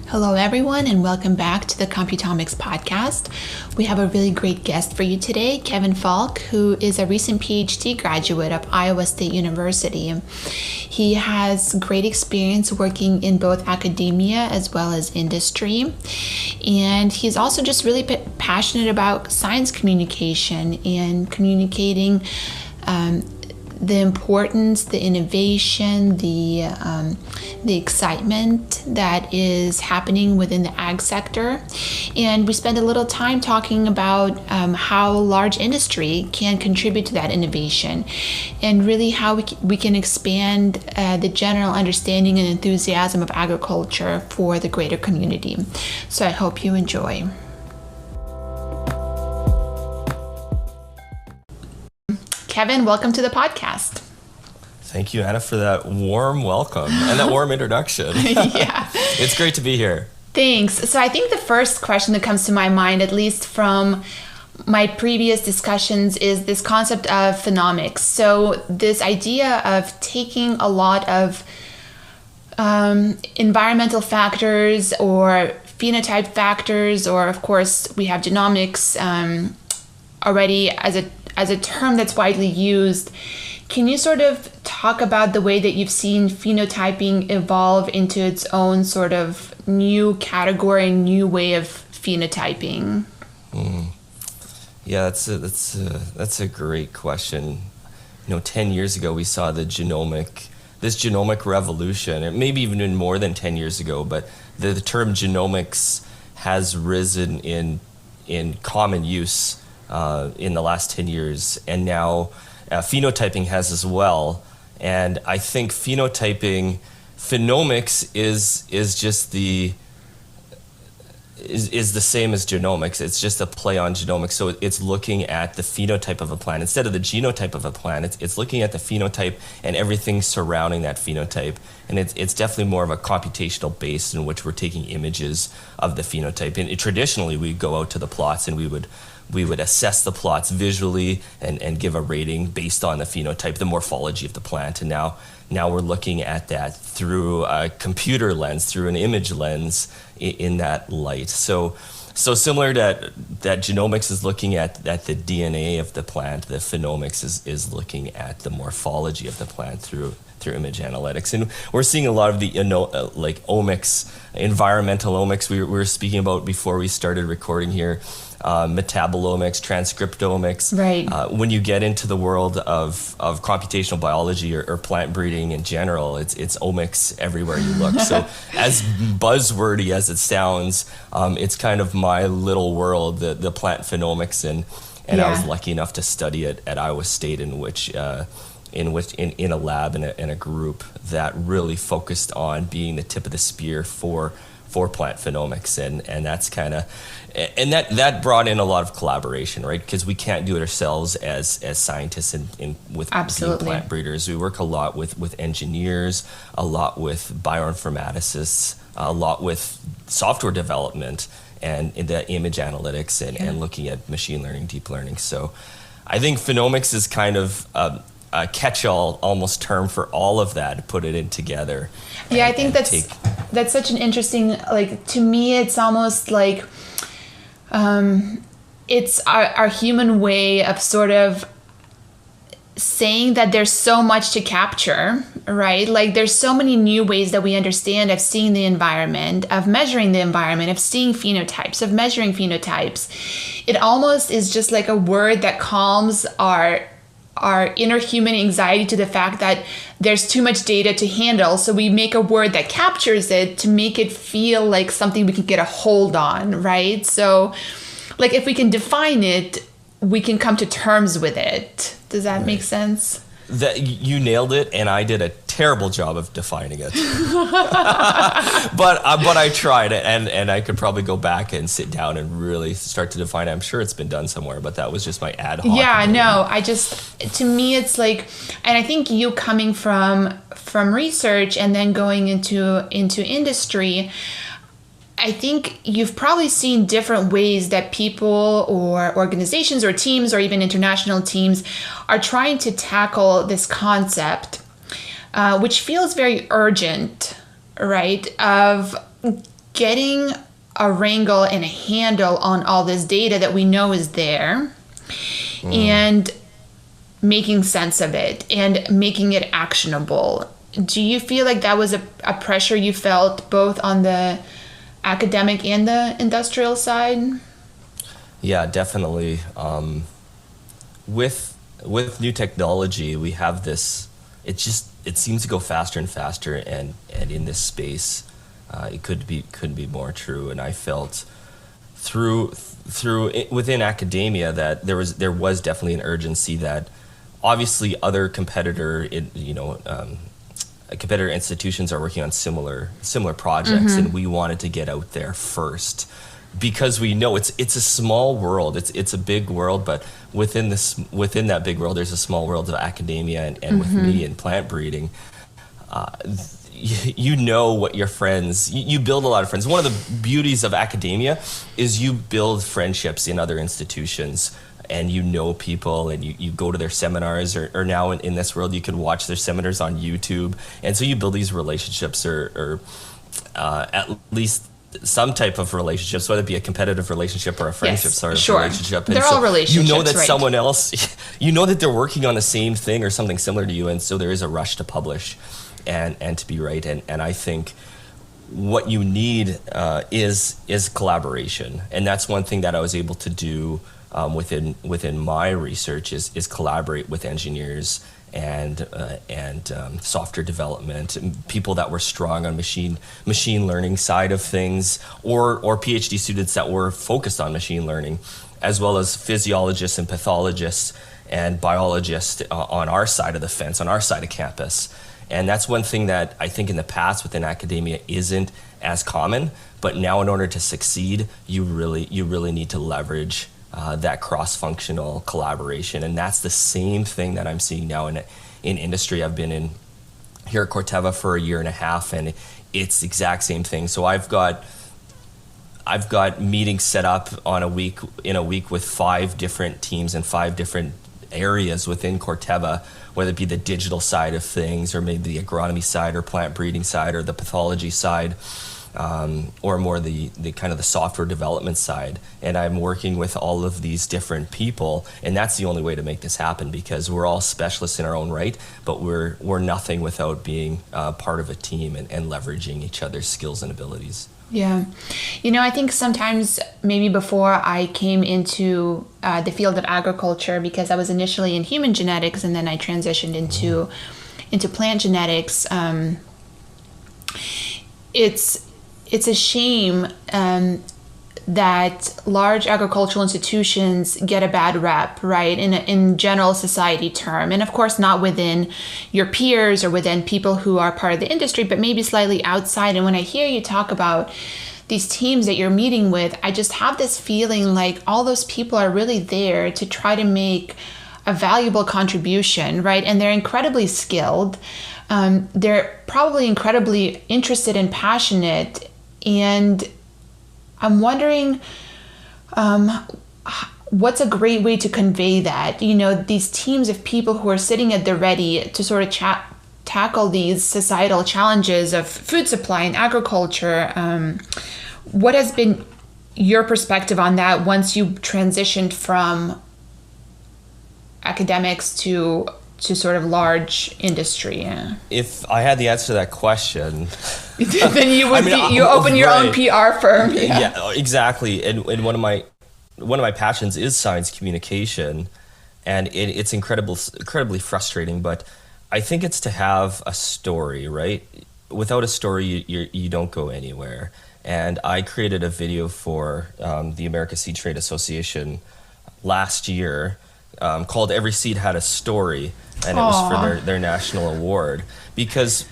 Hello, everyone, and welcome back to the Computomics podcast. We have a really great guest for you today, Kevin Falk, who is a recent PhD graduate of Iowa State University. He has great experience working in both academia as well as industry, and he's also just really passionate about science communication and communicating the importance, the innovation, the excitement that is happening within the ag sector. And we spend a little time talking about how large industry can contribute to that innovation and really how we can expand the general understanding and enthusiasm of agriculture for the greater community. So I hope you enjoy. Kevin, welcome to the podcast. Thank you, Anna, for that warm welcome and that warm introduction. Yeah. It's great to be here. Thanks. So I think the first question that comes to my mind, at least from my previous discussions, is this concept of phenomics. So this idea of taking a lot of environmental factors or phenotype factors, or of course we have genomics already as a term that's widely used. Can you sort of talk about the way that you've seen phenotyping evolve into its own sort of new category, new way of phenotyping? Yeah, that's a great question. 10 years ago we saw this genomic revolution, and maybe even more than 10 years ago, but the term genomics has risen in common use in the last 10 years, and now phenotyping has as well. And I think phenomics is the same as genomics. It's just a play on genomics. So it's looking at the phenotype of a plant instead of the genotype of a plant. It's looking at the phenotype and everything surrounding that phenotype. And it's definitely more of a computational base in which we're taking images of the phenotype. And traditionally, we go out to the plots and we would assess the plots visually and give a rating based on the phenotype, the morphology of the plant. And now we're looking at that through a computer lens, through an image lens in that light. So similar to that genomics is looking at the DNA of the plant, the phenomics is looking at the morphology of the plant through image analytics. And we're seeing a lot of the like omics, environmental omics we were speaking about before we started recording here. Metabolomics, transcriptomics. Right. When you get into the world of computational biology or plant breeding in general, it's omics everywhere you look. So as buzzwordy as it sounds, it's kind of my little world, the plant phenomics, and Yeah. I was lucky enough to study it at Iowa State, in a lab in a group that really focused on being the tip of the spear for plant phenomics, and that's kind of, and that brought in a lot of collaboration, right? Because we can't do it ourselves as scientists with being plant breeders. We work a lot with engineers, a lot with bioinformaticists, a lot with software development and the image analytics and looking at machine learning, deep learning. So I think phenomics is kind of a catch-all almost term for all of that, to put it in together. Yeah, I think that's such an interesting, like, to me, it's almost like it's our human way of sort of saying that there's so much to capture, right? Like, there's so many new ways that we understand of seeing the environment, of measuring the environment, of seeing phenotypes, of measuring phenotypes. It almost is just like a word that calms our inner human anxiety to the fact that there's too much data to handle. So we make a word that captures it to make it feel like something we can get a hold on, right? So like if we can define it, we can come to terms with it. Does that make sense? That you nailed it, and I did a terrible job of defining it. but I tried it, and I could probably go back and sit down and really start to define it. I'm sure it's been done somewhere, but that was just my ad hoc. Yeah, no, to me it's like, and I think you coming from research and then going into industry, I think you've probably seen different ways that people or organizations or teams or even international teams are trying to tackle this concept, which feels very urgent, right? Of getting a wrangle and a handle on all this data that we know is there and making sense of it and making it actionable. Do you feel like that was a pressure you felt both on the academic and the industrial side? Yeah, definitely. With new technology, we have this. It seems to go faster and faster, and in this space, it couldn't be more true. And I felt through within academia that there was definitely an urgency that obviously other competitor institutions are working on similar projects, and we wanted to get out there first because we know it's a small world. It's a big world, but within that big world, there's a small world of academia and with me in plant breeding. You know what your friends, you build a lot of friends. One of the beauties of academia is you build friendships in other institutions, and you know people, and you go to their seminars, or now in this world you can watch their seminars on YouTube, and so you build these relationships or at least some type of relationships, whether it be a competitive relationship or a friendship sort of relationship. And they're all relationships, you know that right? Someone else, you know that they're working on the same thing or something similar to you, and so there is a rush to publish and to be right. And I think what you need is collaboration, and that's one thing that I was able to do within my research is collaborate with engineers and software development, and people that were strong on machine learning side of things, or PhD students that were focused on machine learning, as well as physiologists and pathologists and biologists on our side of the fence, on our side of campus. And that's one thing that I think in the past within academia isn't as common, but now in order to succeed, you really need to leverage that cross-functional collaboration. And that's the same thing that I'm seeing now in industry. I've been in here at Corteva for a year and a half, and it's the exact same thing. So I've got meetings set up in a week with 5 different teams and 5 different areas within Corteva, whether it be the digital side of things, or maybe the agronomy side, or plant breeding side, or the pathology side, or more the kind of the software development side. And I'm working with all of these different people, and that's the only way to make this happen, because we're all specialists in our own right, but we're nothing without being part of a team and leveraging each other's skills and abilities. Yeah. I think sometimes maybe before I came into the field of agriculture, because I was initially in human genetics and then I transitioned into plant genetics, it's a shame that large agricultural institutions get a bad rep, right, in general society term. And of course, not within your peers or within people who are part of the industry, but maybe slightly outside. And when I hear you talk about these teams that you're meeting with, I just have this feeling like all those people are really there to try to make a valuable contribution, right? And they're incredibly skilled. They're probably incredibly interested and passionate. And I'm wondering what's a great way to convey that? These teams of people who are sitting at the ready to sort of tackle these societal challenges of food supply and agriculture. What has been your perspective on that once you transitioned from academics to sort of large industry? Yeah. If I had the answer to that question, then you would you open your own PR firm. Yeah, exactly. And one of my passions is science communication, and it's incredibly frustrating. But I think it's to have a story, right? Without a story, you don't go anywhere. And I created a video for the America Seed Trade Association last year called "Every Seed Had a Story." And it was for their national award, because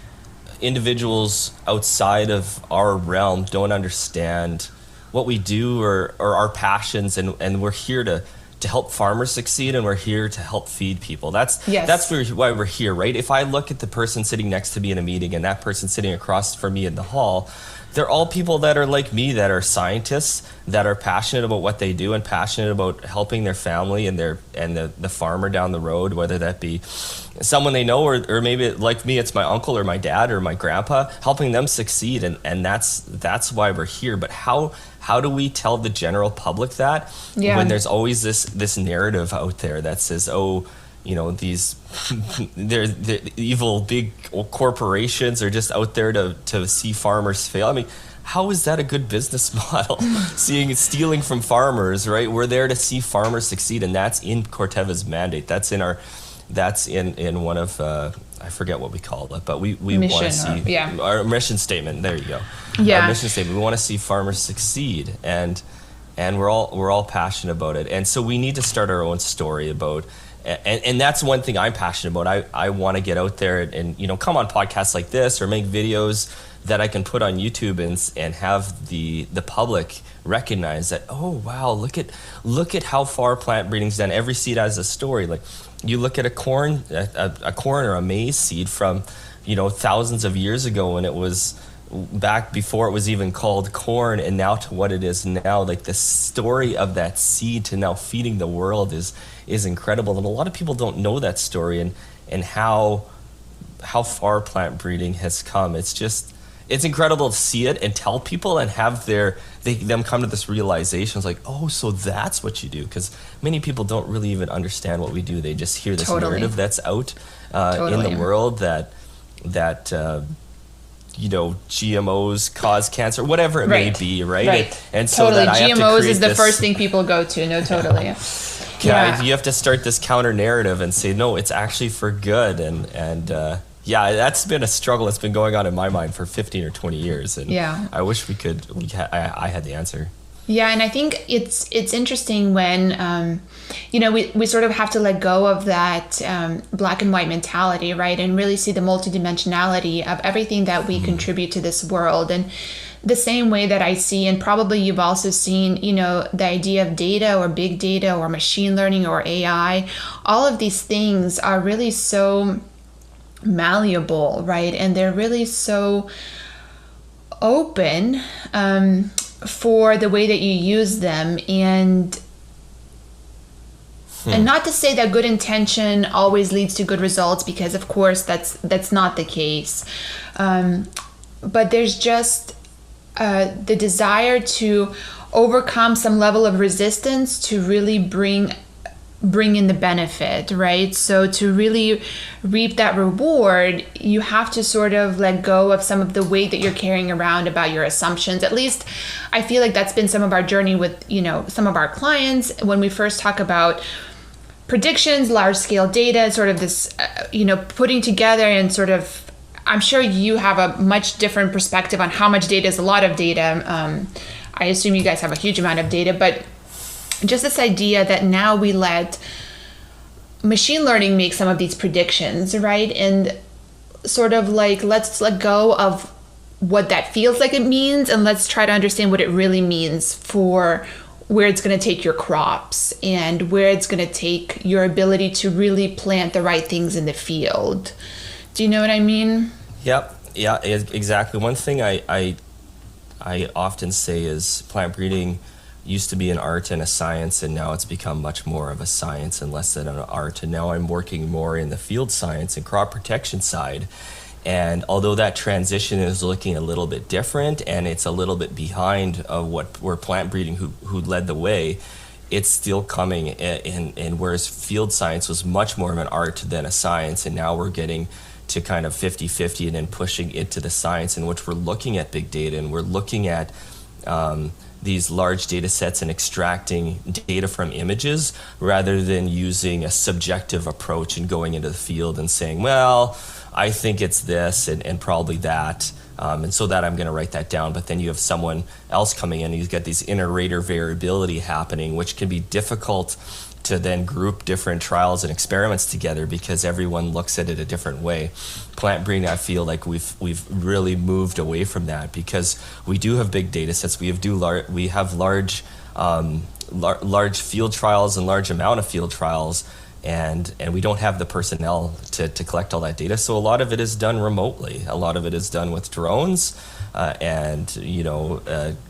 individuals outside of our realm don't understand what we do or our passions, and we're here to help farmers succeed, and we're here to help feed people. That's why we're here, right? If I look at the person sitting next to me in a meeting and that person sitting across from me in the hall, they're all people that are like me, that are scientists, that are passionate about what they do and passionate about helping their family and the farmer down the road, whether that be someone they know or maybe like me, it's my uncle or my dad or my grandpa, helping them succeed. And that's why we're here. But how do we tell the general public that when there's always this narrative out there that says, oh, you know, these they're evil big corporations are just out there to see farmers fail? I mean, how is that a good business model? Stealing from farmers, right? We're there to see farmers succeed, and that's in Corteva's mandate. That's in one of I forget what we call it, but we want to see our mission statement. There you go. Yeah. Our mission statement. We want to see farmers succeed, and we're all passionate about it. And so we need to start our own story about. And that's one thing I'm passionate about. I want to get out there and you know, come on podcasts like this or make videos that I can put on YouTube and have the public recognize that, oh wow, look at how far plant breeding's done. Every seed has a story. Like you look at a corn or a maize seed from, you know, thousands of years ago when it was back before it was even called corn, and now to what it is now. Like the story of that seed to now feeding the world is incredible, and a lot of people don't know that story and how far plant breeding has come. It's incredible to see it and tell people and have them come to this realization. It's like, oh, so that's what you do, because many people don't really even understand what we do. They just hear this narrative that's out in the world that you know, GMOs cause cancer, whatever it may be, right? And so that I have to GMOs create is the first thing people go to. No, totally. You have to start this counter narrative and say, no, it's actually for good. And that's been a struggle that's been going on in my mind for 15 or 20 years. And I wish I had the answer. Yeah, and I think it's interesting when, you know, we sort of have to let go of that black and white mentality, right? And really see the multidimensionality of everything that we contribute to this world. And the same way that I see, and probably you've also seen, you know, the idea of data or big data or machine learning or AI, all of these things are really so malleable, right? And they're really so open for the way that you use them, and not to say that good intention always leads to good results, because of course that's not the case, but there's just the desire to overcome some level of resistance to really bring in the benefit, right? So to really reap that reward, you have to sort of let go of some of the weight that you're carrying around about your assumptions. At least I feel like that's been some of our journey with, you know, some of our clients when we first talk about predictions, large scale data, sort of this, you know, putting together and sort of, I'm sure you have a much different perspective on how much data is a lot of data. I assume you guys have a huge amount of data, but just this idea that now we let machine learning make some of these predictions, right? And sort of like, let's let go of what that feels like it means, and let's try to understand what it really means for where it's going to take your crops and where it's going to take your ability to really plant the right things in the field. Do you know what I mean? Yep. Yeah, exactly. One thing I often say is plant breeding used to be an art and a science, and now it's become much more of a science and less than an art. And now I'm working more in the field science and crop protection side. And although that transition is looking a little bit different and it's a little bit behind of what were plant breeding who led the way, it's still coming. And whereas field science was much more of an art than a science, and now we're getting to kind of 50-50 and then pushing it to the science in which we're looking at big data, and we're looking at these large data sets and extracting data from images rather than using a subjective approach and going into the field and saying, well, I think it's this and probably that. And so that I'm going to write that down. But then you have someone else coming in, you've got these inter-rater variability happening, which can be difficult to then group different trials and experiments together because everyone looks at it a different way. Plant breeding, I feel like we've really moved away from that because we do have big data sets. We have large field trials and large amount of field trials, and we don't have the personnel to collect all that data. So a lot of it is done remotely. A lot of it is done with drones, and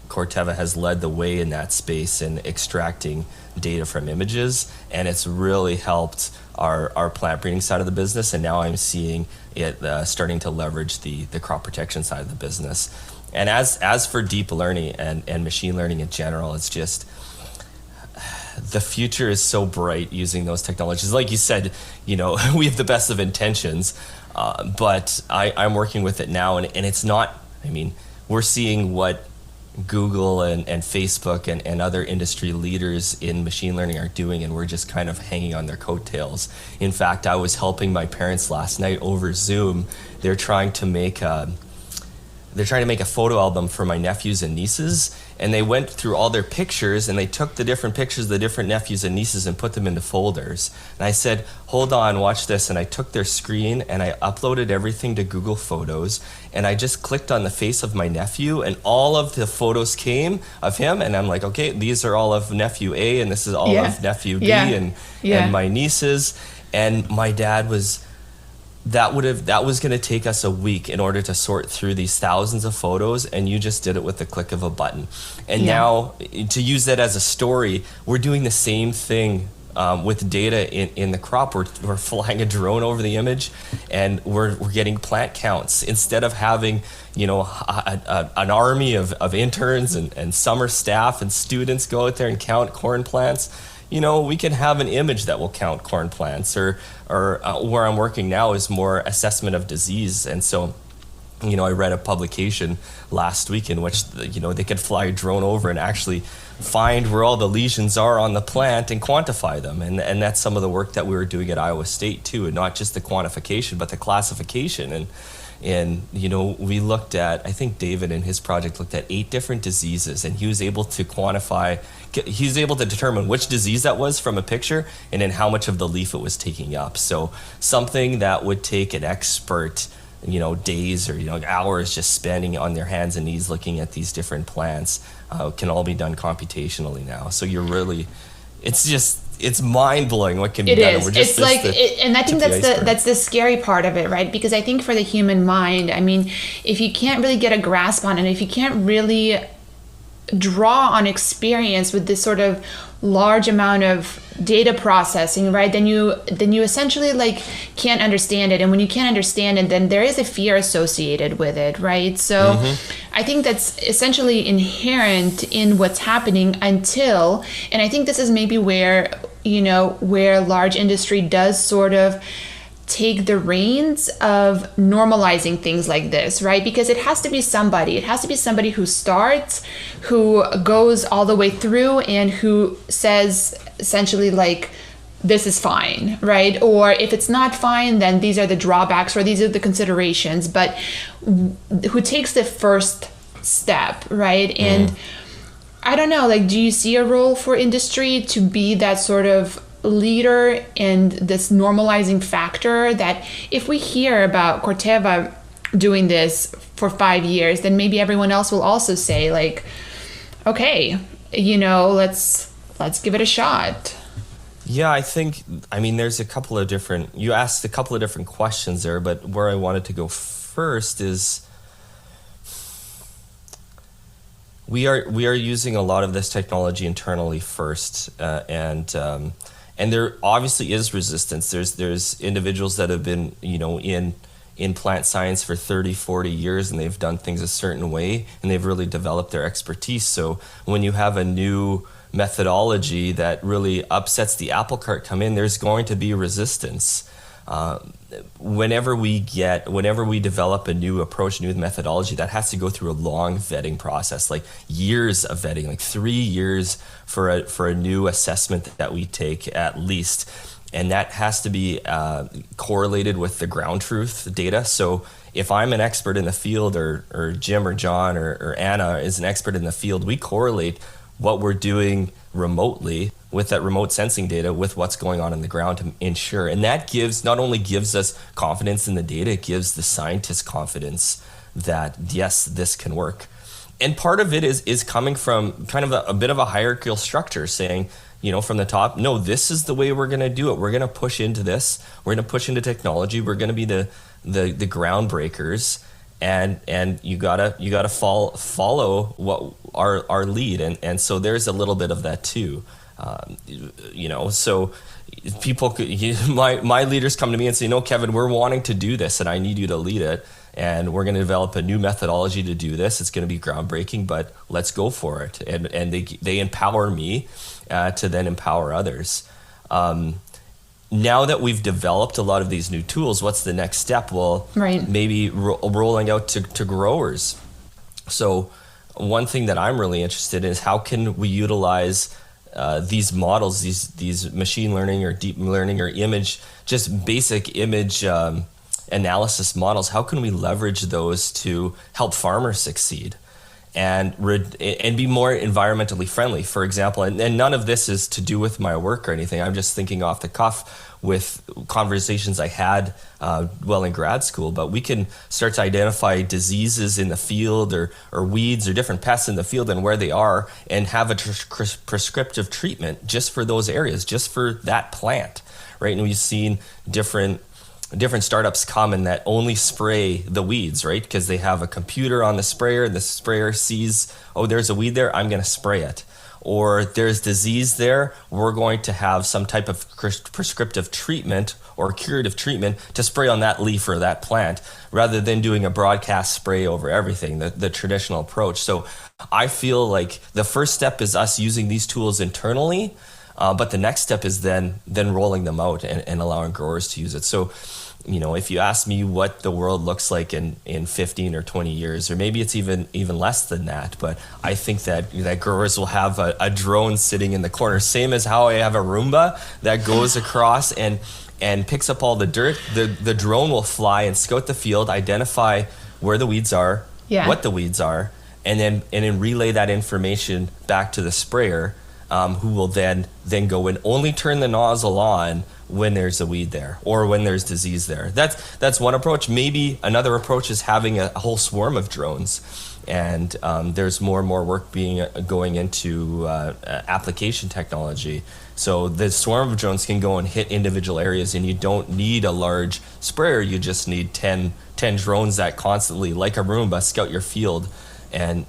Corteva has led the way in that space in extracting data from images, and it's really helped our plant breeding side of the business. And now I'm seeing it starting to leverage the crop protection side of the business. And as for deep learning and machine learning in general, it's just the future is so bright using those technologies. Like you said, we have the best of intentions, but I'm working with it now, and it's not, we're seeing what Google and Facebook and other industry leaders in machine learning are doing, and we're just kind of hanging on their coattails. In fact, I was helping my parents last night over Zoom. They're trying to make a photo album for my nephews and nieces, and they went through all their pictures and they took the different pictures of the different nephews and nieces and put them into folders. And I said, hold on, watch this. And I took their screen and I uploaded everything to Google Photos, and I just clicked on the face of my nephew and all of the photos came of him, and I'm like, okay, these are all of nephew A and this is all of nephew B and my nieces. And my dad was, that was going to take us a week in order to sort through these thousands of photos, and you just did it with the click of a button. And now, to use that as a story, we're doing the same thing with data in the crop. We're flying a drone over the image, and we're getting plant counts instead of having an army of interns and summer staff and students go out there and count corn plants. We can have an image that will count corn plants, or where I'm working now is more assessment of disease. And so, I read a publication last week in which, they could fly a drone over and actually find where all the lesions are on the plant and quantify them. And that's some of the work that we were doing at Iowa State too, and not just the quantification, but the classification. And we looked at, I think David in his project looked at 8 different diseases, and he was able to determine which disease that was from a picture and then how much of the leaf it was taking up. So something that would take an expert, days or hours just spending on their hands and knees looking at these different plants can all be done computationally now. So it's mind-blowing what can be done. It is. It's like, and I think that's the scary part of it, right? Because I think for the human mind, if you can't really get a grasp on it, if you can't really draw on experience with this sort of large amount of data processing, right, then you essentially can't understand it. And when you can't understand it, then there is a fear associated with it, right? So I think that's essentially inherent in what's happening and I think this is maybe where large industry does sort of take the reins of normalizing things like this, right? Because it has to be somebody who starts, who goes all the way through, and who says essentially this is fine, right? Or if it's not fine, then these are the drawbacks or these are the considerations, but who takes the first step, right? And I don't know, do you see a role for industry to be that sort of leader and this normalizing factor, that if we hear about Corteva doing this for 5 years, then maybe everyone else will also say okay, let's give it a shot. Yeah, I think, there's you asked a couple of different questions there, but where I wanted to go first is we are using a lot of this technology internally first, and there obviously is resistance. There's individuals that have been, in plant science for 30, 40 years, and they've done things a certain way, and they've really developed their expertise. So when you have a new methodology that really upsets the apple cart come in, there's going to be resistance. Whenever we develop a new approach, new methodology, that has to go through a long vetting process, years of vetting, 3 years for a new assessment that we take at least. And that has to be correlated with the ground truth data. So if I'm an expert in the field, or Jim or John or Anna is an expert in the field, we correlate what we're doing remotely with that remote sensing data with what's going on in the ground to ensure. And that not only gives us confidence in the data, it gives the scientists confidence that, yes, this can work. And part of it is coming from kind of a bit of a hierarchical structure saying, from the top, no, this is the way we're going to do it. We're going to push into this. We're going to push into technology. We're going to be the groundbreakers, and you gotta follow what our lead, and so there's a little bit of that too. So people my leaders come to me and say, no, Kevin, we're wanting to do this and I need you to lead it, and we're going to develop a new methodology to do this. It's going to be groundbreaking, but let's go for it. And they empower me to then empower others. Now that we've developed a lot of these new tools, what's the next step? Well, right. Maybe rolling out to growers. So one thing that I'm really interested in is how can we utilize these models, these machine learning or deep learning or just basic image analysis models. How can we leverage those to help farmers succeed and be more environmentally friendly, for example? And none of this is to do with my work or anything. I'm just thinking off the cuff with conversations I had in grad school. But we can start to identify diseases in the field or weeds or different pests in the field and where they are, and have a prescriptive treatment just for those areas, just for that plant, right? And we've seen different startups come and that only spray the weeds, right? Because they have a computer on the sprayer, and the sprayer sees, oh, there's a weed there, I'm going to spray it. Or there's disease there, we're going to have some type of prescriptive treatment or curative treatment to spray on that leaf or that plant, rather than doing a broadcast spray over everything, the traditional approach. So I feel like the first step is us using these tools internally, but the next step is then rolling them out and allowing growers to use it. So, if you ask me what the world looks like in 15 or 20 years, or maybe it's even less than that, but I think that growers will have a drone sitting in the corner, same as how I have a Roomba that goes across and picks up all the dirt. The drone will fly and scout the field, identify where the weeds are, what the weeds are, and then relay that information back to the sprayer, who will then go and only turn the nozzle on when there's a weed there or when there's disease there. That's one approach. Maybe another approach is having a whole swarm of drones, and there's more and more work going into application technology. So the swarm of drones can go and hit individual areas, and you don't need a large sprayer. You just need 10 drones that constantly, like a Roomba, scout your field and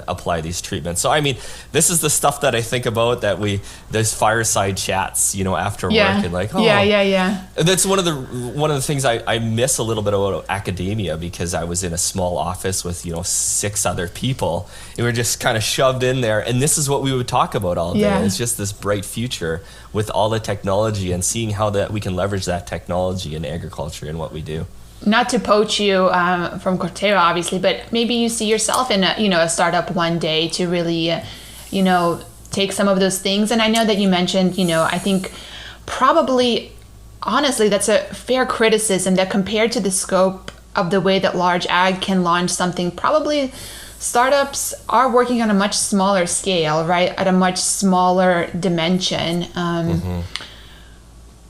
apply these treatments. So I mean, this is the stuff that I think about, there's fireside chats, after work, and like, that's one of the things I miss a little bit about academia, because I was in a small office with 6 other people, and we're just kind of shoved in there, and this is what we would talk about all day. It's just this bright future with all the technology, and seeing how that we can leverage that technology in agriculture and what we do. Not to poach you from Corteva, obviously, but maybe you see yourself in a startup one day to really, take some of those things. And I know that you mentioned, I think probably, honestly, that's a fair criticism that compared to the scope of the way that large ag can launch something, probably startups are working on a much smaller scale, right? At a much smaller dimension.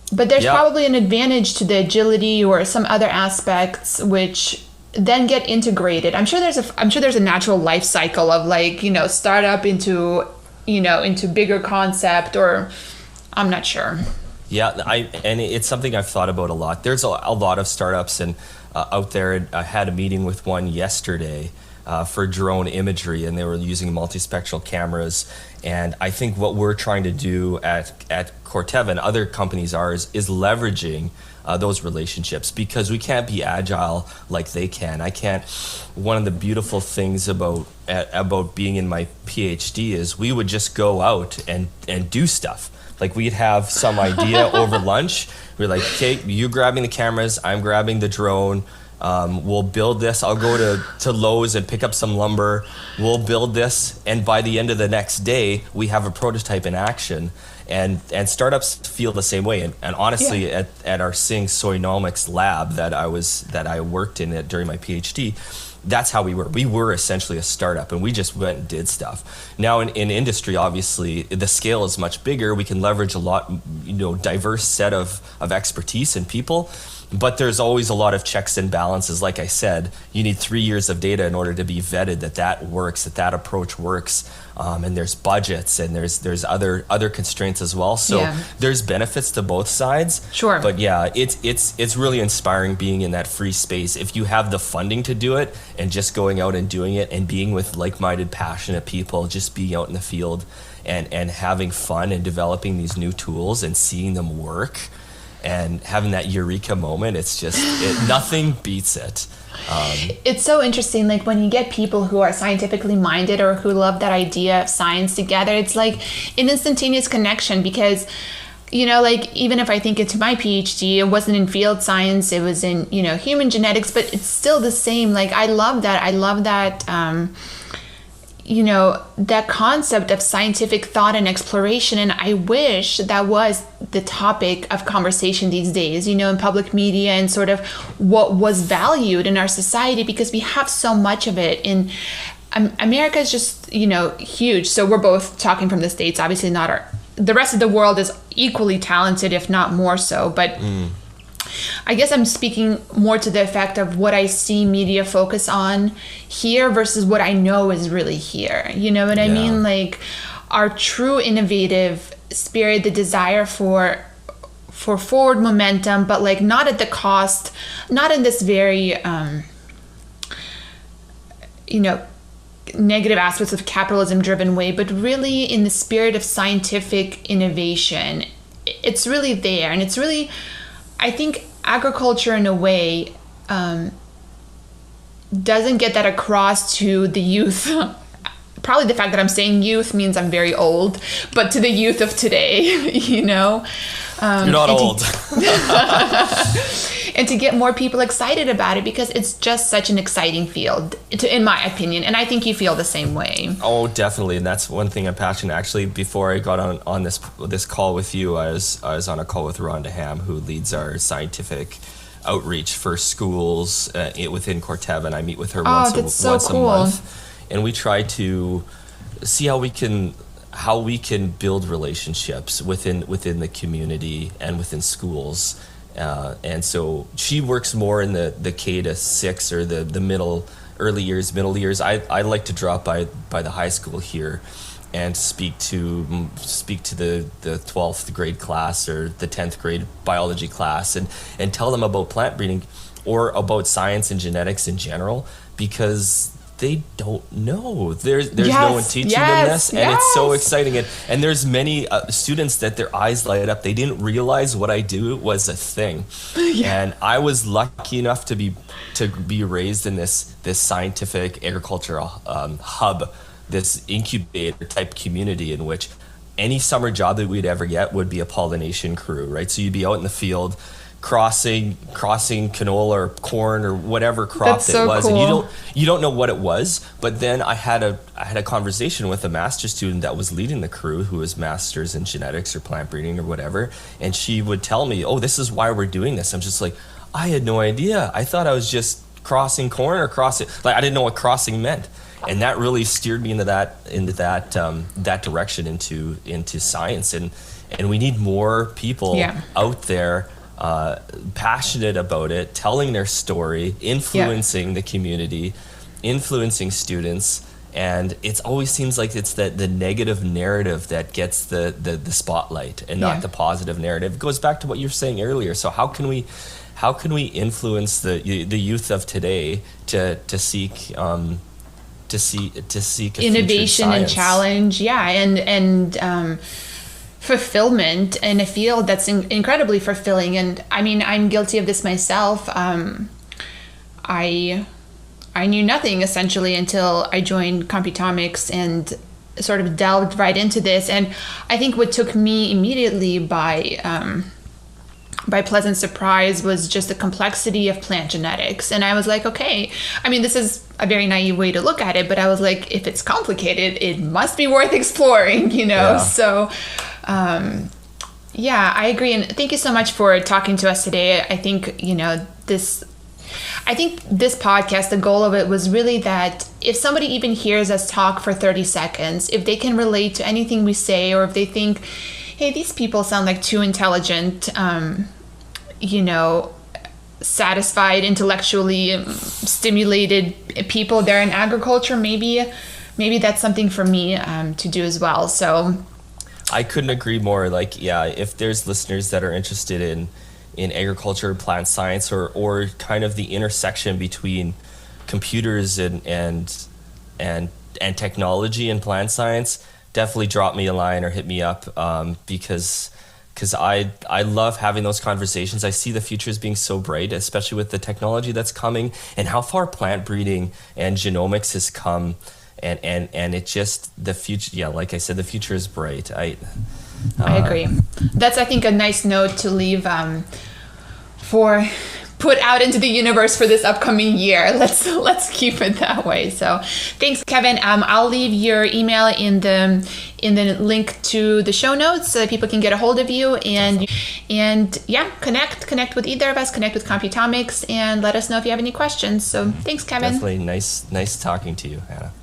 But there's probably an advantage to the agility or some other aspects which then get integrated. I'm sure there's a natural life cycle of startup into bigger concept, or I'm not sure. Yeah, and it's something I've thought about a lot. There's a lot of startups out there. I had a meeting with one yesterday for drone imagery, and they were using multispectral cameras. And I think what we're trying to do at Corteva and other companies is leveraging those relationships, because we can't be agile like they can. One of the beautiful things about being in my PhD is we would just go out and do stuff. Like, we'd have some idea over lunch. We're like, okay, you grabbing the cameras, I'm grabbing the drone. We'll build this. I'll go to Lowe's and pick up some lumber. We'll build this, and by the end of the next day, we have a prototype in action. And startups feel the same way. And honestly, at our Sing Soynomics lab that I worked in during my PhD, that's how we were. We were essentially a startup, and we just went and did stuff. Now in industry, obviously, the scale is much bigger. We can leverage a lot, diverse set of expertise and people. But there's always a lot of checks and balances. Like I said, you need 3 years of data in order to be vetted that works, that approach works. And there's budgets and there's other constraints as well. So there's benefits to both sides. Sure. But yeah, it's really inspiring being in that free space. If you have the funding to do it and just going out and doing it and being with like-minded, passionate people, just being out in the field and having fun and developing these new tools and seeing them work and having that eureka moment, it's just, nothing beats it. It's so interesting, like when you get people who are scientifically minded or who love that idea of science together, it's like an instantaneous connection because, like even if I think it's my PhD, it wasn't in field science, it was in, human genetics, but it's still the same. Like I love that. That concept of scientific thought and exploration. And I wish that was the topic of conversation these days, in public media and sort of what was valued in our society, because we have so much of it. In America is just, huge. So we're both talking from the States, obviously the rest of the world is equally talented, if not more so. But I guess I'm speaking more to the effect of what I see media focus on here versus what I know is really here. You know what I mean? Like our true innovative spirit, the desire for forward momentum, but like not at the cost, not in this very, negative aspects of capitalism driven way, but really in the spirit of scientific innovation. It's really there. And it's really, I think agriculture in a way doesn't get that across to the youth. Probably the fact that I'm saying youth means I'm very old, but to the youth of today, You're not old. And to get more people excited about it, because it's just such an exciting field, in my opinion. And I think you feel the same way. Oh, definitely. And that's one thing I'm passionate. Actually, before I got on this call with you, I was on a call with Rhonda Ham, who leads our scientific outreach for schools within Corteva, and I meet with her once a month. And we try to see how we can build relationships within the community and within schools. And so she works more in the K to 6 or the middle years. I like to drop by the high school here and speak to the 12th grade class or the 10th grade biology class and tell them about plant breeding or about science and genetics in general, because they don't know. There's no one teaching them this, and it's so exciting. And there's many students that their eyes light up. They didn't realize what I do was a thing. And I was lucky enough to be raised in this scientific agricultural hub, this incubator type community in which any summer job that we'd ever get would be a pollination crew, right? So you'd be out in the field crossing canola or corn or whatever crop that it was, cool. And you don't know what it was. But then I had a conversation with a master's student that was leading the crew, who was masters in genetics or plant breeding or whatever, and she would tell me, "Oh, this is why we're doing this." I'm just like, I had no idea. I thought I was just crossing corn or crossing, like I didn't know what crossing meant. And that really steered me into that direction into science, and we need more people out there passionate about it, telling their story, influencing the community, influencing students. And it always seems like it's the negative narrative that gets the spotlight and not the positive narrative. It goes back to what you were saying earlier. So how can we influence the youth of today to seek innovation and challenge, and fulfillment in a field that's incredibly fulfilling. And I mean, I'm guilty of this myself. I knew nothing essentially until I joined Computomics and sort of delved right into this. And I think what took me immediately by pleasant surprise was just the complexity of plant genetics. And I was like, okay, I mean, this is a very naive way to look at it, but I was like, if it's complicated, it must be worth exploring, So, I agree. And thank you so much for talking to us today. I think, this podcast, the goal of it was really that if somebody even hears us talk for 30 seconds, if they can relate to anything we say, or if they think, hey, these people sound like too intelligent, satisfied, intellectually stimulated people there in agriculture, maybe that's something for me to do as well. So I couldn't agree more. Like, yeah, if there's listeners that are interested in agriculture, plant science, or kind of the intersection between computers and technology and plant science, definitely drop me a line or hit me up, because I love having those conversations. I see the future as being so bright, especially with the technology that's coming and how far plant breeding and genomics has come. And it just, the future, yeah, like I said, the future is bright. I agree. That's, I think, a nice note to leave put out into the universe for this upcoming year. Let's keep it that way. So thanks, Kevin. I'll leave your email in the link to the show notes so that people can get a hold of you and yeah, connect with either of us, connect with Computomics, and let us know if you have any questions. So thanks, Kevin. Definitely nice talking to you, Hannah.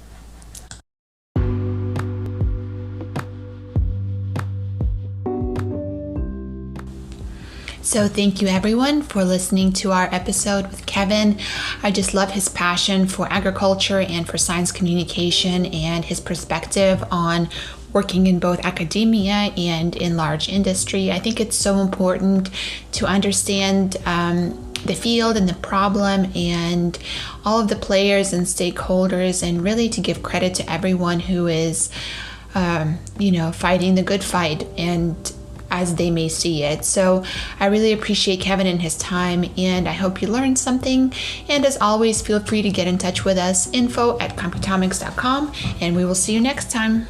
So thank you everyone for listening to our episode with Kevin. I just love his passion for agriculture and for science communication and his perspective on working in both academia and in large industry. I think it's so important to understand the field and the problem and all of the players and stakeholders, and really to give credit to everyone who is fighting the good fight and as they may see it. So I really appreciate Kevin and his time, and I hope you learned something. And as always, feel free to get in touch with us, info@computomics.com, and we will see you next time.